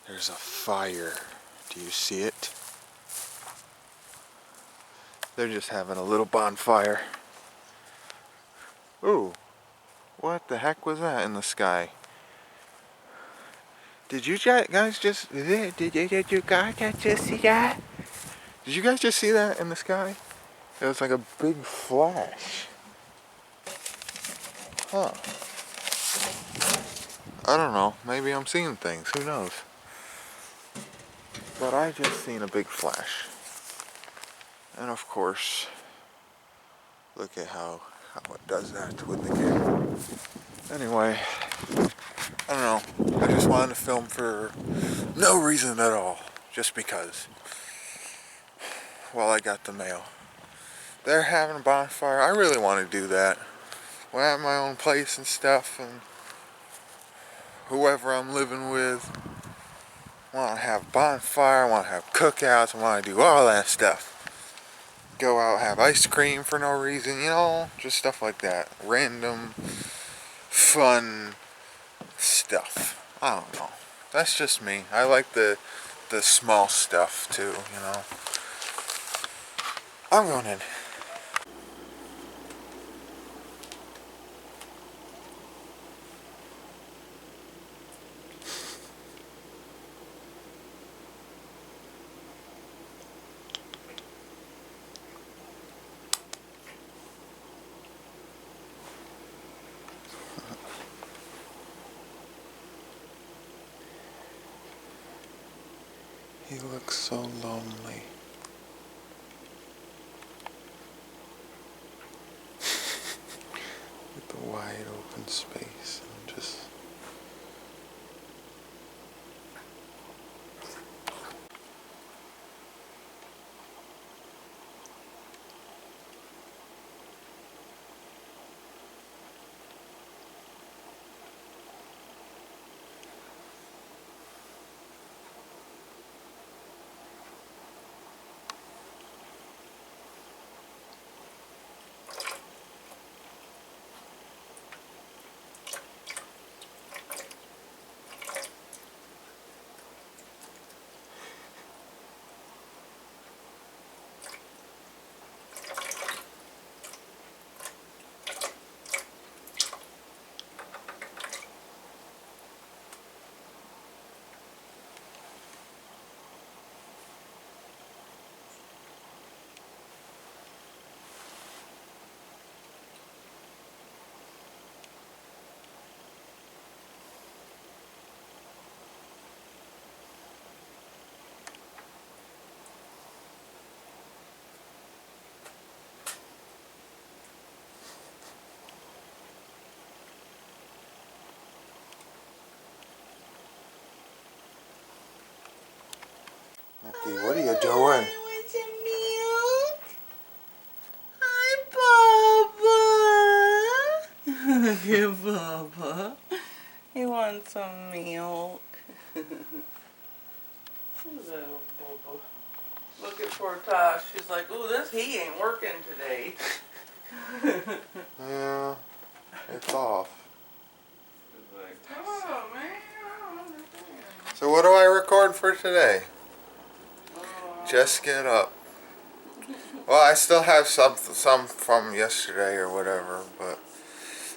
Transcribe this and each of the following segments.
There's a fire. Do you see it? They're just having a little bonfire. Ooh, what the heck was that in the sky? Did you guys just see that? Did you guys just see that in the sky? It was like a big flash. Huh. I don't know. Maybe I'm seeing things. Who knows? But I just seen a big flash. And of course, look at how it does that with the camera. Anyway, I don't know. I just wanted to film for no reason at all. Just because. Well, I got the mail. They're having a bonfire. I really want to do that. When I have my own place and stuff, and whoever I'm living with, I want to have bonfire, I want to have cookouts, I want to do all that stuff. Go out, have ice cream for no reason, you know, just stuff like that. Random, fun stuff. I don't know. That's just me. I like the small stuff too, you know. I'm going in. He looks so lonely. With the wide open space and just... Monkey, what are you doing? Want some milk? Hi, Bubba. Look at Bubba. He wants some milk. Little Bubba. Look at poor Tasha. She's like, ooh, he ain't working today. Yeah, it's off. She's like, oh, man, I don't understand. So what do I record for today? Just get up. Well, I still have some from yesterday or whatever, but...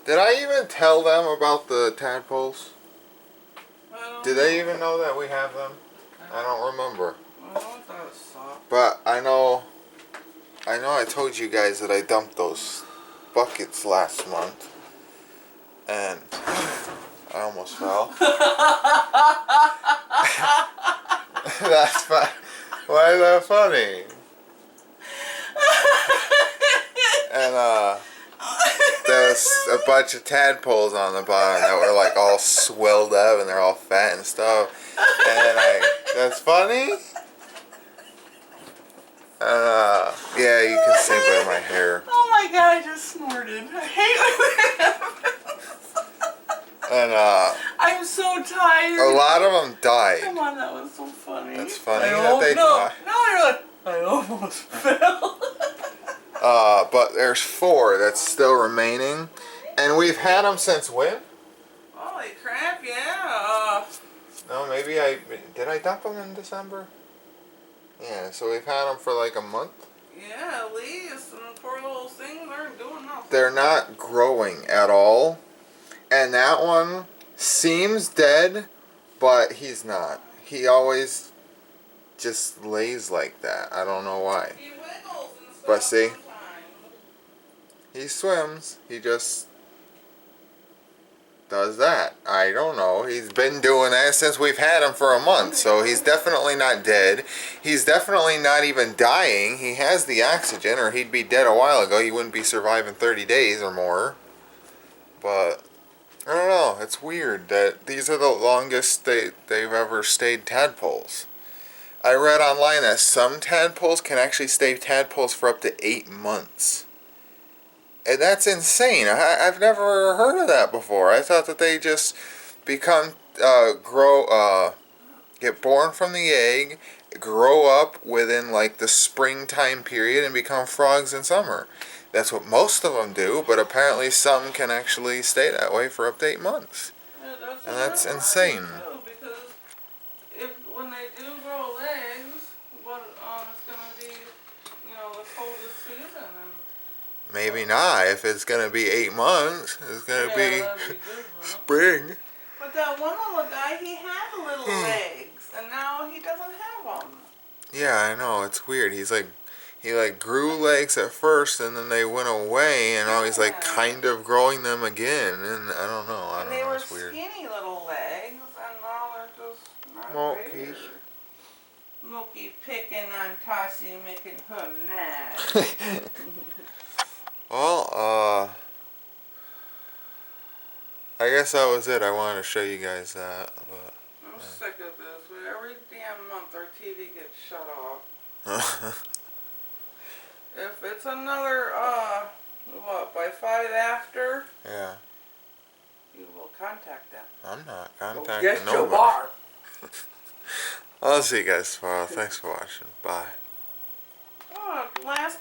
Did I even tell them about the tadpoles? Did they even know that we have them? I don't remember. I thought it was soft. But I know I told you guys that I dumped those buckets last month. And I almost fell. That's fun. Why is that funny? And there's a bunch of tadpoles on the bottom that were like all swelled up and they're all fat and stuff. And that's funny? Yeah, you can see by my hair. Oh my god, I just snorted. I hate when that happens. And I'm so tired. a lot of them died. Come on, that was so funny. That's funny that they died. No, you're like, I almost fell. But there's 4 that's still remaining. And we've had them since when? Holy crap, yeah. No, maybe did I dump them in December? Yeah, so we've had them for like a month. Yeah, at least. And the poor little things aren't doing nothing. They're not growing at all. And that one seems dead, but he's not. He always just lays like that. I don't know why. He wiggles and stuff But see, sometimes. he swims. He just does that. I don't know. He's been doing that since we've had him for a month. So he's definitely not dead. He's definitely not even dying. He has the oxygen, or he'd be dead a while ago. He wouldn't be surviving 30 days or more. But I don't know. It's weird that these are the longest they've ever stayed tadpoles. I read online that some tadpoles can actually stay tadpoles for up to 8 months. And that's insane. I've never heard of that before. I thought that they just become, get born from the egg, grow up within like the springtime period and become frogs in summer. That's what most of them do, but apparently some can actually stay that way for up to 8 months. Yeah, And that's what insane. too, because when they do grow legs, it's gonna be, the coldest season, and Maybe not. If it's going to be 8 months, it's going to be that'd be different. spring. But that one little guy, he had little legs, and now he doesn't have them. Yeah, I know. It's weird. He grew legs at first, and then they went away, and now he's like kind of growing them again. And I don't know. I don't And they know. were It's weird. skinny little legs, and now they're just not Monkey. there. Mookie picking on Tasha, making her mad. Well, I guess that was it. I wanted to show you guys that. But I'm sick of this. Every damn month our TV gets shut off. If it's another, by 5 after, yeah, you will contact them. I'm not Yes, contacting you nobody. are. I'll see you guys tomorrow. Thanks for watching. Bye. Oh, last